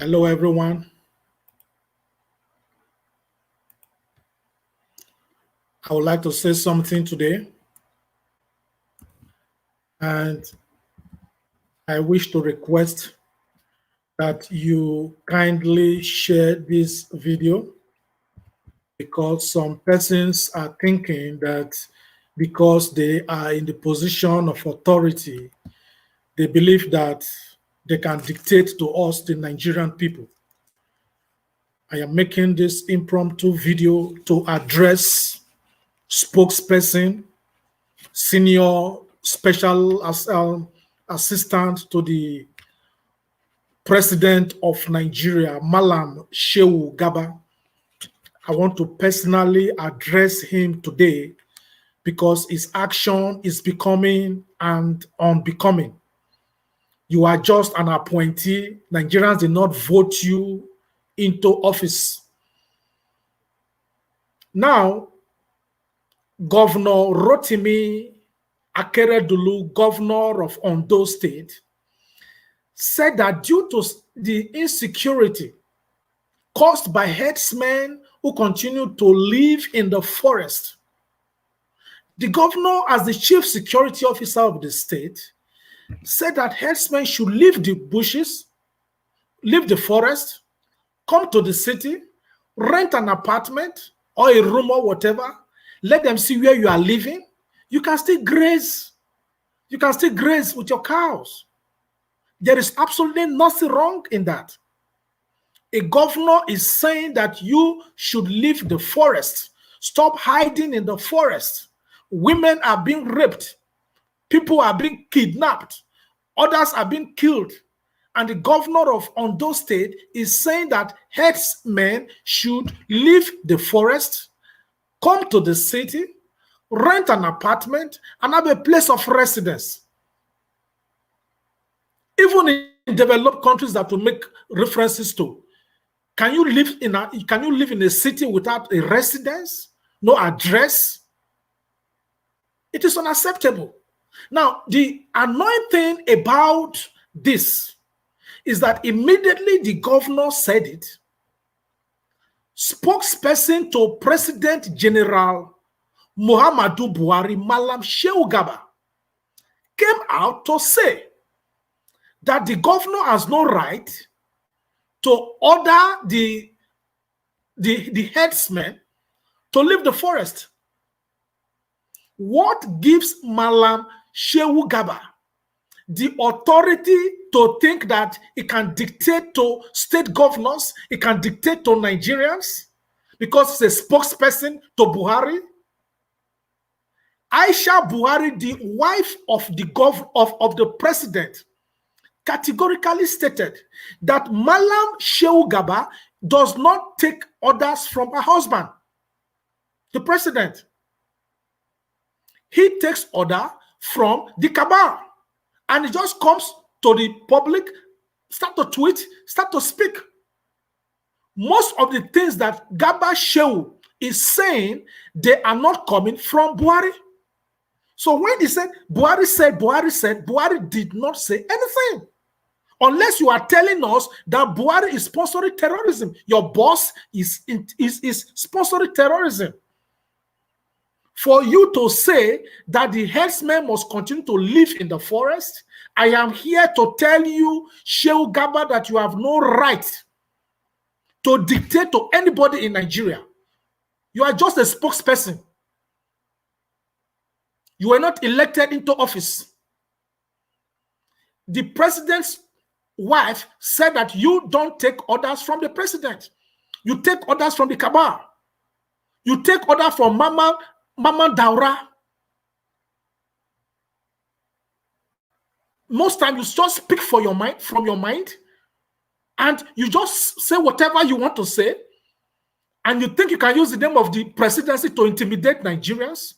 Hello, everyone. I would like to say something today, and I wish to request that you kindly share this video because some persons are thinking that because they are in the position of authority, they believe that they can dictate to us, the Nigerian people. I am making this impromptu video to address spokesperson, senior special assistant to the president of Nigeria, Malam Shehu Garba. I want to personally address him today because his action is becoming and unbecoming. You are just an appointee. Nigerians did not vote you into office. Now, Governor Rotimi Akeredolu, governor of Ondo State, said that due to the insecurity caused by herdsmen who continue to live in the forest, the governor, as the chief security officer of the state, said that herdsmen should leave the bushes, leave the forest, come to the city, rent an apartment or a room or whatever, let them see where you are living. You can still graze. You can still graze with your cows. There is absolutely nothing wrong in that. A governor is saying that you should leave the forest. Stop hiding in the forest. Women are being raped. People are being kidnapped. Others are being killed. And the governor of Ondo State is saying that herdsmen should leave the forest, come to the city, rent an apartment, and have a place of residence. Even in developed countries that we make references to, can you live in a city without a residence, no address? It is unacceptable. Now, the annoying thing about this is that immediately the governor said it, spokesperson to President General Muhammadu Buhari, Malam Shehu Garba, came out to say that the governor has no right to order the herdsmen to leave the forest. What gives Malam Shehu Garba the authority to think that it can dictate to state governors, it can dictate to Nigerians, because it's a spokesperson to Buhari? Aisha Buhari, the wife of the president, categorically stated that Malam Shehu Garba does not take orders from her husband, the president. He takes order from the cabal, and it just comes to the public, start to tweet, start to speak. Most of the things that Garba Shehu is saying, they are not coming from Buhari. So when he said, Buhari did not say anything. Unless you are telling us that Buhari is sponsoring terrorism. Your boss is sponsoring terrorism. For you to say that the herdsmen must continue to live in the forest, I am here to tell you, Shehu Garba, that you have no right to dictate to anybody in Nigeria. You are just a spokesperson. You were not elected into office. The president's wife said that you don't take orders from the president. You take orders from the cabal. You take orders from Mama Daura. Most times you just speak from your mind, and you just say whatever you want to say, and you think you can use the name of the presidency to intimidate Nigerians.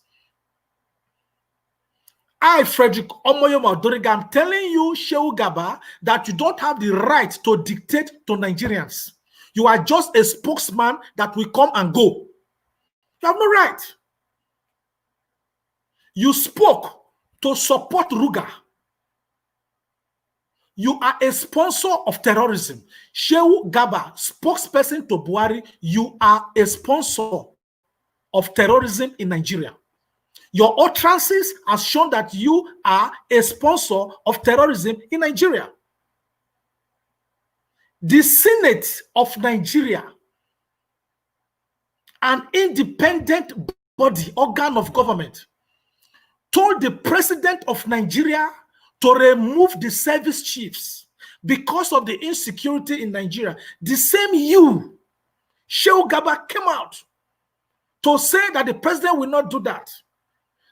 Frederick Odorige, I'm telling you, Shehu Garba, that you don't have the right to dictate to Nigerians. You are just a spokesman that will come and go. You have no right. You spoke to support Ruga. You are a sponsor of terrorism. Shehu Garba, spokesperson to Buhari, you are a sponsor of terrorism in Nigeria. Your utterances have shown that you are a sponsor of terrorism in Nigeria. The Senate of Nigeria, an independent body, organ of government, told the president of Nigeria to remove the service chiefs because of the insecurity in Nigeria. The same you, Shehu Garba, came out to say that the president will not do that.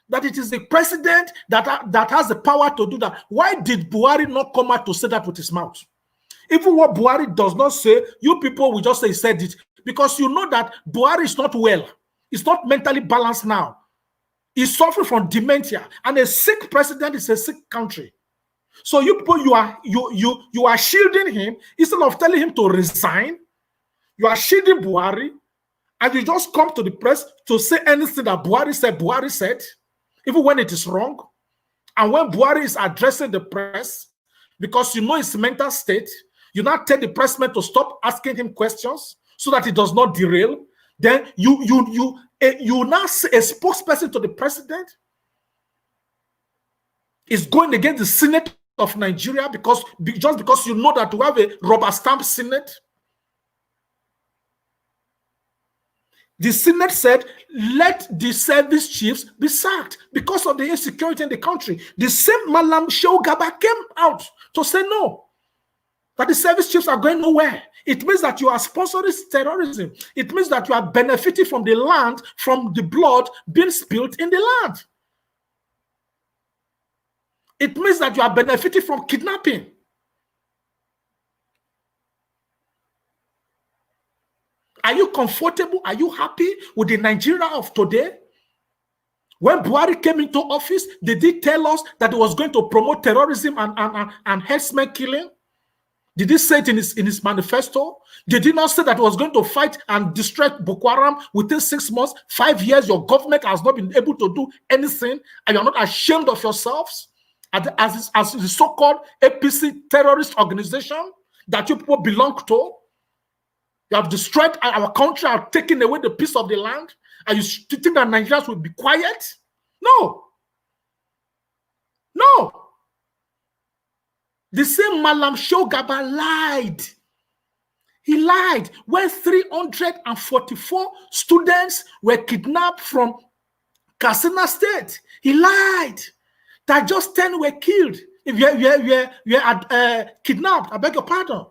That it is the president that has the power to do that. Why did Buhari not come out to say that with his mouth? Even what Buhari does not say, you people will just say he said it. Because you know that Buhari is not well. He's not mentally balanced now. He's suffering from dementia. And a sick president is a sick country. So you people, you are shielding him. Instead of telling him to resign, you are shielding Buhari. And you just come to the press to say anything that Buhari said, even when it is wrong. And when Buhari is addressing the press, because you know his mental state, you now tell the pressman to stop asking him questions so that he does not derail. Then you now say a spokesperson to the president is going against the Senate of Nigeria just because you know that we have a rubber stamp Senate. The Senate said, let the service chiefs be sacked because of the insecurity in the country. The same Malam Shehu Garba came out to say no, that the service chiefs are going nowhere. It means that you are sponsoring terrorism. It means that you are benefiting from the land, from the blood being spilled in the land. It means that you are benefiting from kidnapping. Are you comfortable? Are you happy with the Nigeria of today? When Buhari came into office, did he tell us that he was going to promote terrorism and herdsmen killing? Did he say it in his manifesto? Did he not say that he was going to fight and destroy Boko Haram within 6 months? 5 years, your government has not been able to do anything, and you're not ashamed of yourselves as the so-called APC terrorist organization that you people belong to? You have destroyed our country, have taken away the peace of the land, and you think that Nigerians will be quiet? No. No. The same Malam Shehu Garba lied. He lied when 344 students were kidnapped from Katsina State. He lied that just 10 were killed. If you are kidnapped, I beg your pardon.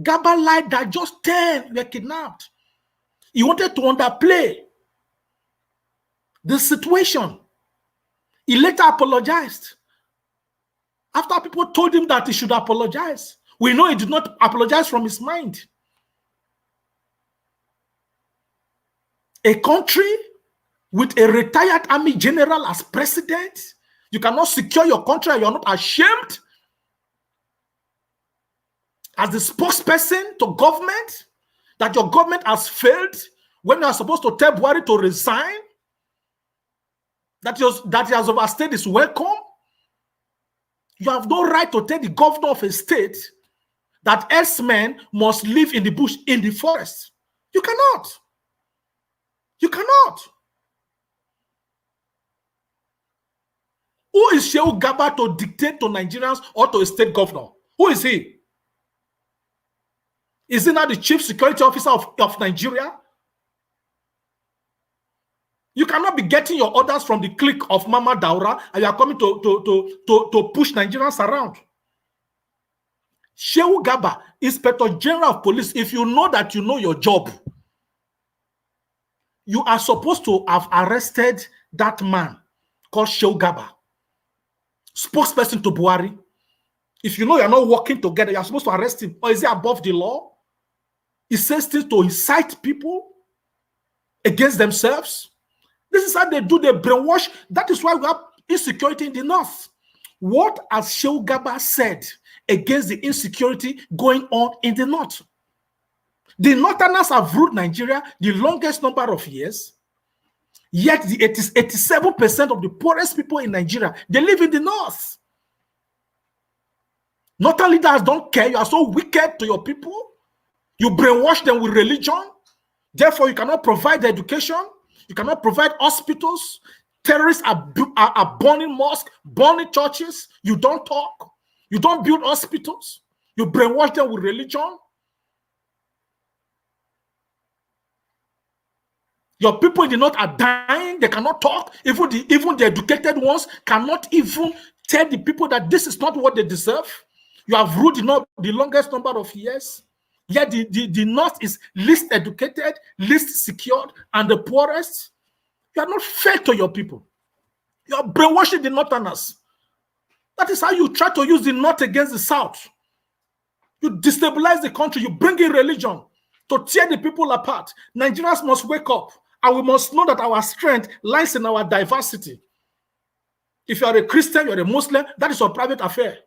Garba lied that just 10 were kidnapped. He wanted to underplay the situation. He later apologized. After people told him that he should apologize, we know he did not apologize from his mind. A country with a retired army general as president, you cannot secure your country and you're not ashamed as the spokesperson to government that your government has failed when you are supposed to tell Buhari to resign, that he has overstayed his welcome. You have no right to tell the governor of a state that herdsmen must live in the bush, in the forest. You cannot. You cannot. Who is Shehu Garba to dictate to Nigerians or to a state governor? Who is he? Is he not the chief security officer of Nigeria? You cannot be getting your orders from the clique of Mama Daura and you are coming to push Nigerians around. Shehu Garba, Inspector General of Police, if you know that you know your job, you are supposed to have arrested that man called Shehu Garba, spokesperson to Buhari. If you know you're not working together, you're supposed to arrest him. Or is he above the law? He says things to incite people against themselves. This is how they do the brainwash. That is why we have insecurity in the north. What has Shehu Garba said against the insecurity going on in the north? The northerners have ruled Nigeria the longest number of years, yet it is 87% of the poorest people in Nigeria, they live in the north. Northern leaders don't care. You are so wicked to your people. You brainwash them with religion. Therefore, you cannot provide education. You cannot provide hospitals. Terrorists are burning mosques, burning churches. You don't talk. You don't build hospitals. You brainwash them with religion. Your people in the north are dying. They cannot talk. Even the educated ones cannot even tell the people that this is not what they deserve. You have ruled the longest number of years. Yet the north is least educated, least secured, and the poorest. You are not fair to your people. You are brainwashing the northerners. That is how you try to use the north against the south. You destabilize the country. You bring in religion to tear the people apart. Nigerians must wake up, and we must know that our strength lies in our diversity. If you are a Christian, you are a Muslim, that is your private affair.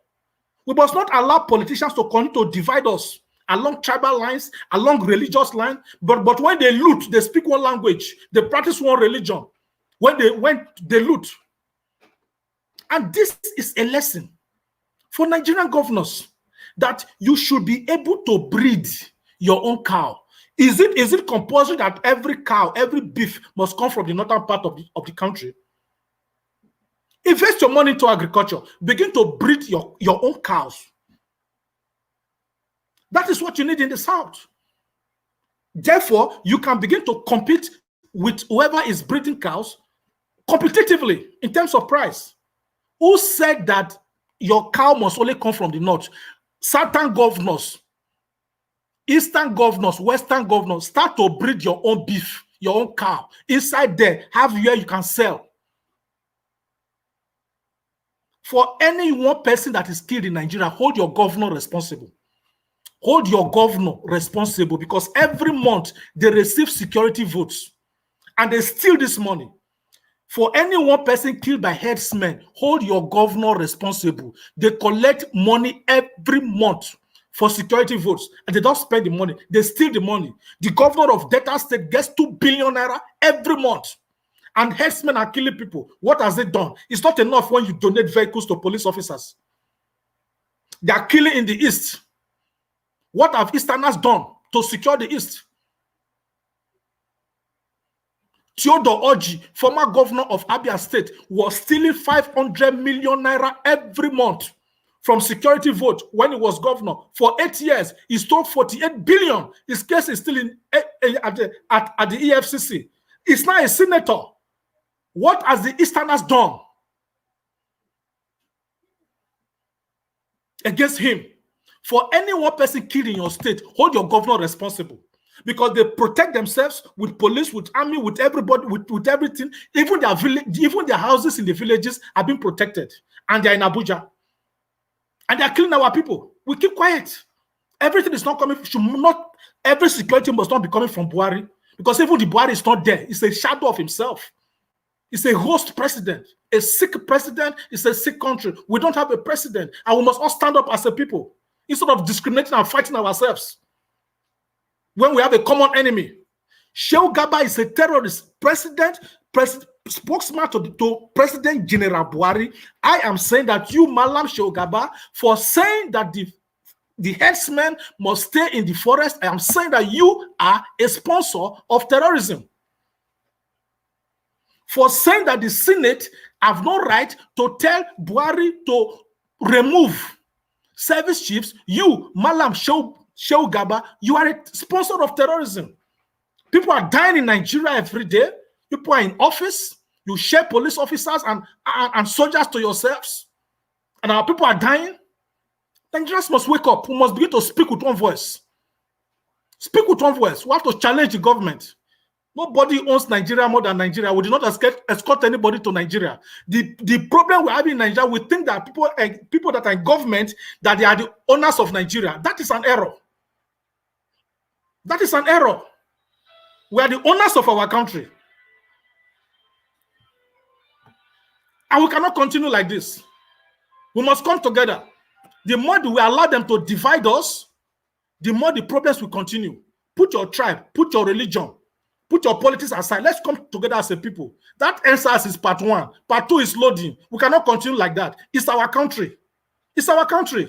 We must not allow politicians to continue to divide us along tribal lines, along religious lines. But when they loot, they speak one language. They practice one religion. When they loot. And this is a lesson for Nigerian governors, that you should be able to breed your own cow. Is it compulsory that every cow, every beef must come from the northern part of the country? Invest your money into agriculture. Begin to breed your own cows. That is what you need in the south. Therefore, you can begin to compete with whoever is breeding cows competitively in terms of price. Who said that your cow must only come from the north? Southern governors, eastern governors, western governors, start to breed your own beef, your own cow. Inside there, have where you can sell. For any one person that is killed in Nigeria, hold your governor responsible. Hold your governor responsible, because every month they receive security votes and they steal this money. For any one person killed by herdsmen, hold your governor responsible. They collect money every month for security votes, and they don't spend the money. They steal the money. The governor of Delta State gets 2 billion naira every month, and herdsmen are killing people. What has it done? It's not enough when you donate vehicles to police officers. They are killing in the east. What have Easterners done to secure the east? Odorige, former governor of Abia State, was stealing 500 million naira every month from security vote when he was governor. For 8 years, he stole 48 billion. His case is still at the EFCC. He's now a senator. What has the Easterners done against him? For any one person killed in your state, hold your governor responsible, because they protect themselves with police, with army, with everybody, with everything. Even their village, even their houses in the villages are being protected, and they're in Abuja, and they're killing our people. We keep quiet. Everything is not coming. Every security must not be coming from Buhari, because even the Buhari is not there. It's a shadow of himself. It's a host president. A sick president is a sick country. We don't have a president, and we must all stand up as a people, instead of discriminating and fighting ourselves when we have a common enemy. Shehu Garba is a terrorist. Spokesman to President General Buhari. I am saying that you, Malam Shehu Garba, for saying that the herdsmen must stay in the forest, I am saying that you are a sponsor of terrorism. For saying that the Senate have no right to tell Buhari to remove service chiefs, you, Malam Shehu Garba, you are a sponsor of terrorism. People are dying in Nigeria every day. People are in office. You share police officers and soldiers to yourselves, and our people are dying. Nigerians must wake up. We must begin to speak with one voice. Speak with one voice. We have to challenge the government. Nobody owns Nigeria more than Nigeria. We do not escort anybody to Nigeria. The problem we have in Nigeria, we think that people that are in government, that they are the owners of Nigeria. That is an error. That is an error. We are the owners of our country. And we cannot continue like this. We must come together. The more we allow them to divide us, the more the problems will continue. Put your tribe, put your religion, put your politics aside. Let's come together as a people. That answers is part one. Part two is loading. We cannot continue like that. It's our country. It's our country.